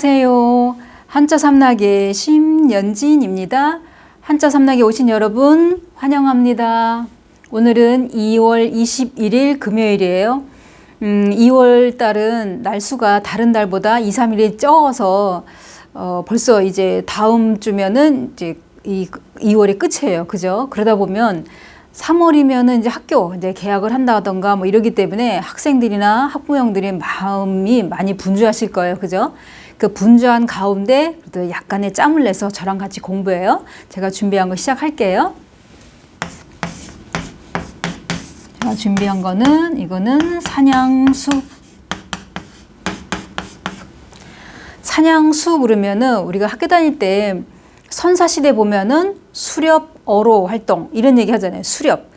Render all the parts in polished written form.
안녕하세요. 한자 삼락의 심연진입니다. 한자 삼락에 오신 여러분 환영합니다. 오늘은 2월 21일 금요일이에요. 2월 달은 날수가 다른 달보다 2, 3일이 적어서 벌써 이제 다음 주면은 이제 2월이 끝이에요. 그죠? 그러다 보면 3월이면은 이제 학교 이제 개학을 한다던가 뭐 이러기 때문에 학생들이나 학부형들의 마음이 많이 분주하실 거예요. 그죠? 그 분주한 가운데 그래도 약간의 짬을 내서 저랑 같이 공부해요. 제가 준비한 거 시작할게요. 제가 준비한 거는 이거는 산양수. 산양수 그러면은 우리가 학교 다닐 때 선사시대 보면은 수렵 어로 활동 이런 얘기 하잖아요. 수렵.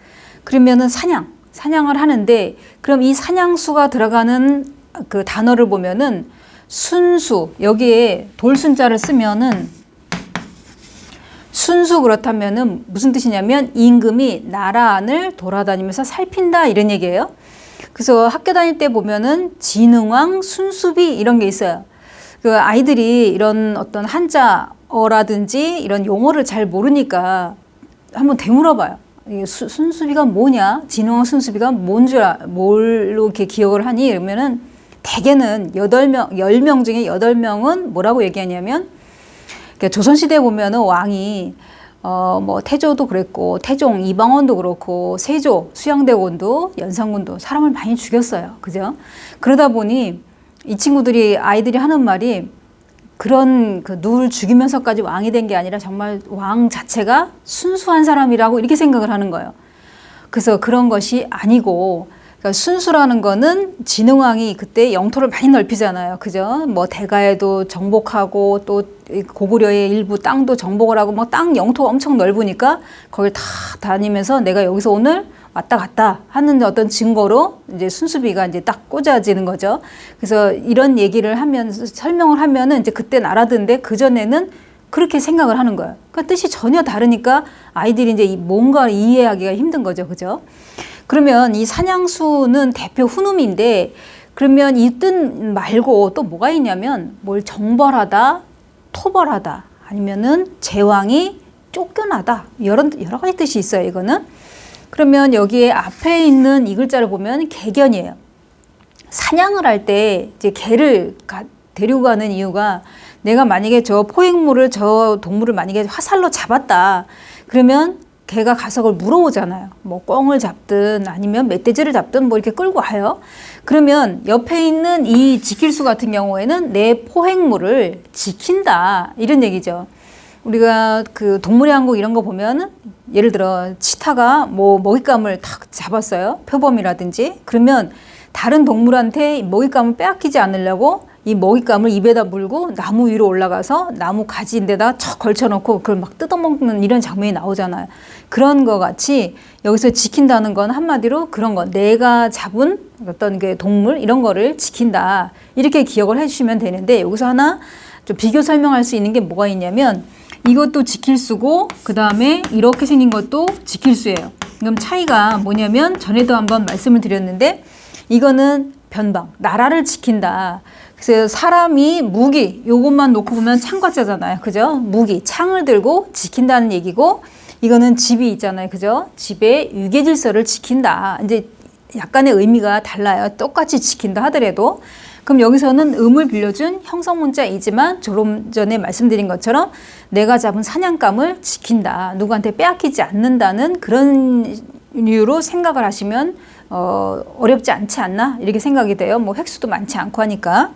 그러면은 사냥을 하는데 그럼 이 산양수가 들어가는 그 단어를 보면은 순수 여기에 돌순자를 쓰면은 순수 그렇다면은 무슨 뜻이냐면 임금이 나라 안을 돌아다니면서 살핀다 이런 얘기예요. 그래서 학교 다닐 때 보면은 진흥왕 순수비 이런 게 있어요. 그 아이들이 이런 어떤 한자어라든지 이런 용어를 잘 모르니까 한번 되물어봐요. 순수비가 뭐냐? 진흥왕 순수비가 뭘로 이렇게 기억을 하니? 이러면은 대개는 10명 중에 8명은 뭐라고 얘기하냐면 그러니까 조선시대에 보면은 왕이 뭐 태조도 그랬고 태종, 이방원도 그렇고 세조, 수양대군도 연산군도 사람을 많이 죽였어요. 그죠? 그러다 보니 이 친구들이 아이들이 하는 말이 그런 그 누굴 죽이면서까지 왕이 된 게 아니라 정말 왕 자체가 순수한 사람이라고 이렇게 생각을 하는 거예요. 그래서 그런 것이 아니고 그러니까 순수라는 거는 진흥왕이 그때 영토를 많이 넓히잖아요. 그죠? 뭐 대가에도 정복하고 또 고구려의 일부 땅도 정복을 하고 뭐 땅 영토가 엄청 넓으니까 거길 다 다니면서 내가 여기서 오늘 왔다 갔다 하는 어떤 증거로 이제 순수비가 이제 딱 꽂아지는 거죠. 그래서 이런 얘기를 하면서 설명을 하면은 이제 그땐 알아듣는데 그전에는 그렇게 생각을 하는 거예요. 그 뜻이 전혀 다르니까 아이들이 이제 뭔가 이해하기가 힘든 거죠. 그죠? 그러면 이 산양수는 대표 훈음인데 그러면 이 뜻 말고 또 뭐가 있냐면 뭘 정벌하다, 토벌하다 아니면은 제왕이 쫓겨나다 여러 가지 뜻이 있어요. 이거는. 그러면 여기에 앞에 있는 이 글자를 보면 개견이에요. 사냥을 할 때 이제 개를 데리고 가는 이유가 내가 만약에 저 포획물을 저 동물을 만약에 화살로 잡았다. 그러면 개가 가서 그걸 물어오잖아요. 뭐 꿩을 잡든 아니면 멧돼지를 잡든 뭐 이렇게 끌고 와요. 그러면 옆에 있는 이 지킬수 같은 경우에는 내 포획물을 지킨다 이런 얘기죠. 우리가 그 동물의 왕국 이런 거 보면은 예를 들어 치타가 뭐 먹잇감을 탁 잡았어요. 표범이라든지. 그러면 다른 동물한테 먹잇감을 빼앗기지 않으려고 이 먹잇감을 입에다 물고 나무 위로 올라가서 나무 가지인데다 척 걸쳐놓고 그걸 막 뜯어먹는 이런 장면이 나오잖아요. 그런 거 같이 여기서 지킨다는 건 한마디로 그런 거. 내가 잡은 어떤 그 동물 이런 거를 지킨다. 이렇게 기억을 해주시면 되는데 여기서 하나 좀 비교 설명할 수 있는 게 뭐가 있냐면 이것도 지킬수고 그 다음에 이렇게 생긴 것도 지킬수예요. 그럼 차이가 뭐냐면 전에도 한번 말씀을 드렸는데 이거는 변방, 나라를 지킨다. 그래서 사람이 무기 요것만 놓고 보면 창과자잖아요. 그죠? 무기, 창을 들고 지킨다는 얘기고 이거는 집이 있잖아요. 그죠? 집의 유계 질서를 지킨다. 이제 약간의 의미가 달라요. 똑같이 지킨다 하더라도. 그럼 여기서는 음을 빌려준 형성문자이지만 조금 전에 말씀드린 것처럼 내가 잡은 사냥감을 지킨다. 누구한테 빼앗기지 않는다는 그런 이유로 생각을 하시면 어렵지 않지 않나? 이렇게 생각이 돼요. 뭐 획수도 많지 않고 하니까.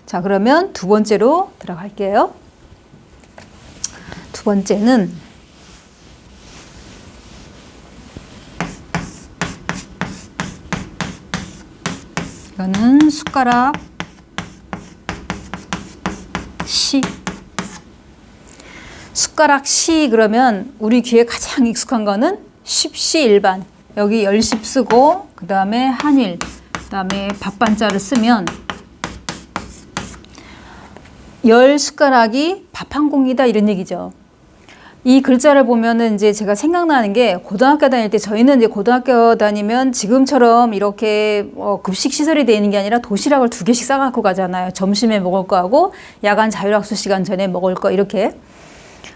자, 그러면 두 번째로 들어갈게요. 두 번째는 이거는 숟가락 시. 숟가락 시 그러면 우리 귀에 가장 익숙한 거는 십시일반. 여기 열십 쓰고 그 다음에 한일 그 다음에 밥반자를 쓰면 열 숟가락이 밥 한 공기다 이런 얘기죠. 이 글자를 보면은 이제 제가 생각나는 게 고등학교 다닐 때 저희는 이제 고등학교 다니면 지금처럼 이렇게 급식 시설이 되어 있는 게 아니라 도시락을 2개씩 싸갖고 가잖아요. 점심에 먹을 거 하고 야간 자율학습 시간 전에 먹을 거 이렇게.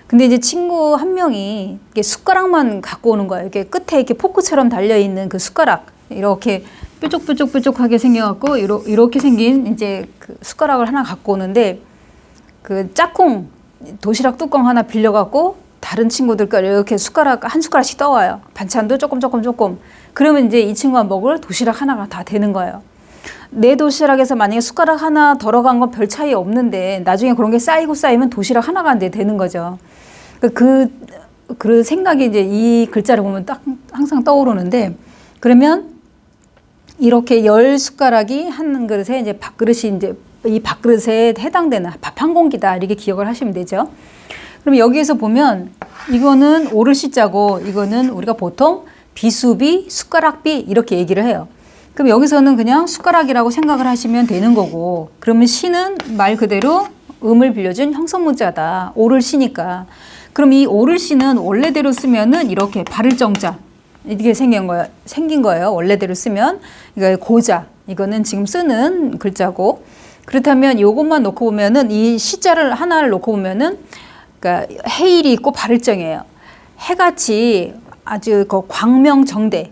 근데 이제 친구 한 명이 이렇게 숟가락만 갖고 오는 거예요. 이렇게 끝에 이렇게 포크처럼 달려 있는 그 숟가락 이렇게 뾰족뾰족뾰족하게 생겨갖고 이렇게 생긴 이제 그 숟가락을 하나 갖고 오는데 그 짝꿍 도시락 뚜껑 하나 빌려갖고 다른 친구들과 이렇게 한 숟가락씩 떠와요. 반찬도 조금. 그러면 이제 이 친구가 먹을 도시락 하나가 다 되는 거예요. 내 도시락에서 만약에 숟가락 하나 덜어간 건 별 차이 없는데 나중에 그런 게 쌓이면 도시락 하나가 안 되는 거죠. 그 생각이 이제 이 글자를 보면 딱 항상 떠오르는데 그러면 이렇게 10숟가락이 한 그릇에 이제 밥그릇이 이제 이 밥그릇에 해당되는 밥 한 공기다 이렇게 기억을 하시면 되죠. 그럼 여기에서 보면 이거는 오르시자고 이거는 우리가 보통 비수비, 숟가락비 이렇게 얘기를 해요. 그럼 여기서는 그냥 숟가락이라고 생각을 하시면 되는 거고 그러면 시는 말 그대로 음을 빌려준 형성문자다. 오를 시니까. 그럼 이 오를 시는 원래대로 쓰면은 이렇게 바를 정자 이렇게 생긴 거예요. 원래대로 쓰면 이거 고자 이거는 지금 쓰는 글자고 그렇다면 요것만 놓고 보면은 이 시자를 하나를 놓고 보면은 그러니까 해일이 있고 발을정이에요. 해같이 아주 그 광명정대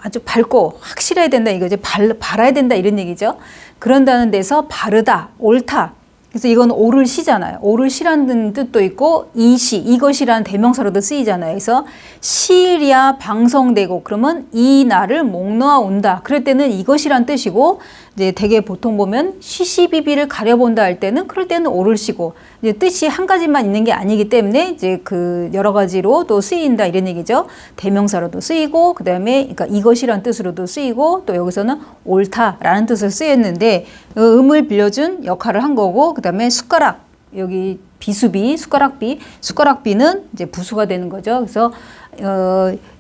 아주 밝고 확실해야 된다 이거죠. 발아야 된다 이런 얘기죠. 그런다는 데서 바르다, 옳다. 그래서 이건 오를 시잖아요. 오를 시라는 뜻도 있고 이시, 이것이라는 대명사로도 쓰이잖아요. 그래서 시일이야 방성되고 그러면 이 날을 목 놓아 온다. 그럴 때는 이것이란 뜻이고 이제 되게 보통 보면 시시비비를 가려본다 할 때는 그럴 때는 오를 시고 이제 뜻이 한 가지만 있는 게 아니기 때문에 이제 그 여러 가지로 또 쓰인다 이런 얘기죠. 대명사로도 쓰이고 그다음에 그러니까 이것이란 뜻으로도 쓰이고 또 여기서는 옳다라는 뜻으로 쓰였는데 음을 빌려준 역할을 한 거고 그다음에 숟가락 여기 비수비 숟가락비는 이제 부수가 되는 거죠. 그래서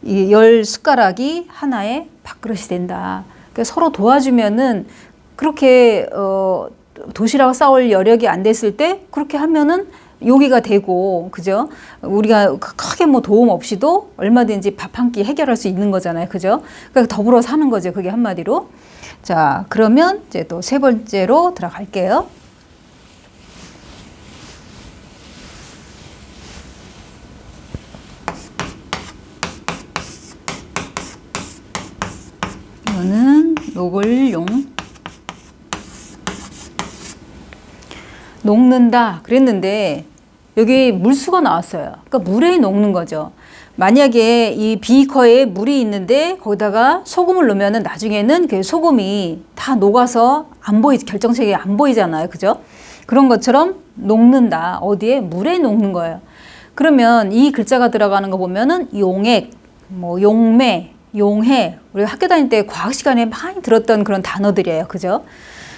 이 10숟가락이 하나의 밥그릇이 된다. 그러니까 서로 도와주면은 그렇게 도시락을 싸올 여력이 안 됐을 때 그렇게 하면은 요기가 되고 그죠? 우리가 크게 뭐 도움 없이도 얼마든지 밥 한 끼 해결할 수 있는 거잖아요. 그죠? 그러니까 더불어 사는 거죠. 그게 한마디로. 자, 그러면 이제 또 세 번째로 들어갈게요. 이거는 녹을용. 녹는다 그랬는데 여기 물수가 나왔어요. 그러니까 물에 녹는 거죠. 만약에 이 비커에 물이 있는데 거기다가 소금을 넣으면 나중에는 그 소금이 다 녹아서 결정색이 안 보이잖아요. 그죠? 그런 것처럼 녹는다. 어디에? 물에 녹는 거예요. 그러면 이 글자가 들어가는 거 보면은 용액, 뭐 용매, 용해. 우리가 학교 다닐 때 과학 시간에 많이 들었던 그런 단어들이에요. 그죠?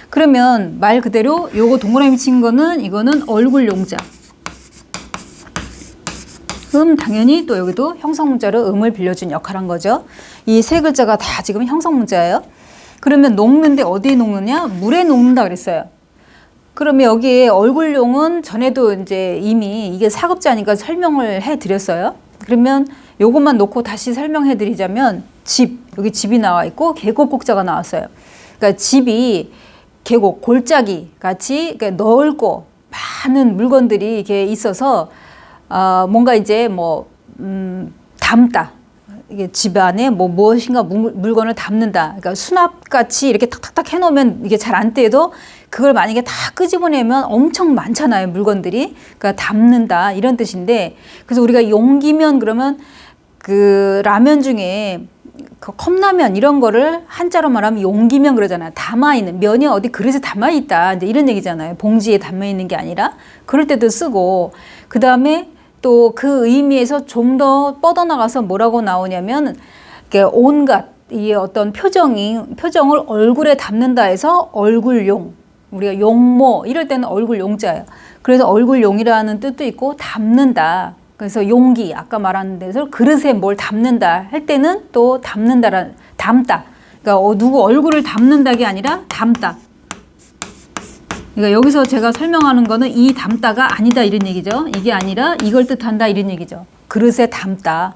그러면 말 그대로 요거 동그라미 친 거는 이거는 얼굴 용자. 당연히 또 여기도 형성문자로 음을 빌려준 역할을 한 거죠. 이 세 글자가 다 지금 형성문자예요. 그러면 녹는데 어디에 녹느냐? 물에 녹는다 그랬어요. 그러면 여기에 얼굴용은 전에도 이제 이미 이게 사급자니까 설명을 해 드렸어요. 그러면 요것만 놓고 다시 설명해 드리자면 여기 집이 나와 있고 계곡곡자가 나왔어요. 그러니까 집이 계곡, 골짜기 같이 넓고 많은 물건들이 이렇게 있어서 뭔가 이제 담다. 이게 집 안에 무엇인가 물건을 담는다. 그러니까 수납같이 이렇게 탁탁탁 해놓으면 이게 잘 안 떼도 그걸 만약에 다 끄집어내면 엄청 많잖아요. 물건들이. 그러니까 담는다. 이런 뜻인데 그래서 우리가 용기면 그러면 그 라면 중에 그 컵라면 이런 거를 한자로 말하면 용기면 그러잖아요. 담아있는 면이 어디 그릇에 담아있다 이제 이런 얘기잖아요. 봉지에 담아있는 게 아니라 그럴 때도 쓰고 그 다음에 또 그 의미에서 좀 더 뻗어나가서 뭐라고 나오냐면 온갖 이 어떤 표정을 얼굴에 담는다 해서 얼굴용 우리가 용모 이럴 때는 얼굴용자예요. 그래서 얼굴용이라는 뜻도 있고 담는다. 그래서 용기 아까 말한 데서 그릇에 뭘 담는다 할 때는 또 담다. 그러니까 누구 얼굴을 담는다가 아니라 담다. 그러니까 여기서 제가 설명하는 거는 이 담다가 아니다 이런 얘기죠. 이게 아니라 이걸 뜻한다 이런 얘기죠. 그릇에 담다.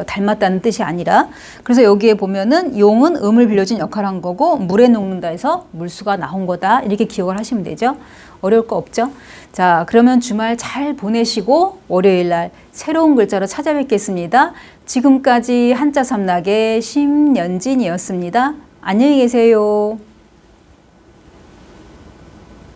닮았다는 뜻이 아니라. 그래서 여기에 보면은 용은 음을 빌려준 역할을 한 거고 물에 녹는다 해서 물수가 나온 거다. 이렇게 기억을 하시면 되죠. 어려울 거 없죠. 자, 그러면 주말 잘 보내시고 월요일 날 새로운 글자로 찾아뵙겠습니다. 지금까지 한자 삼락의 심연진이었습니다. 안녕히 계세요.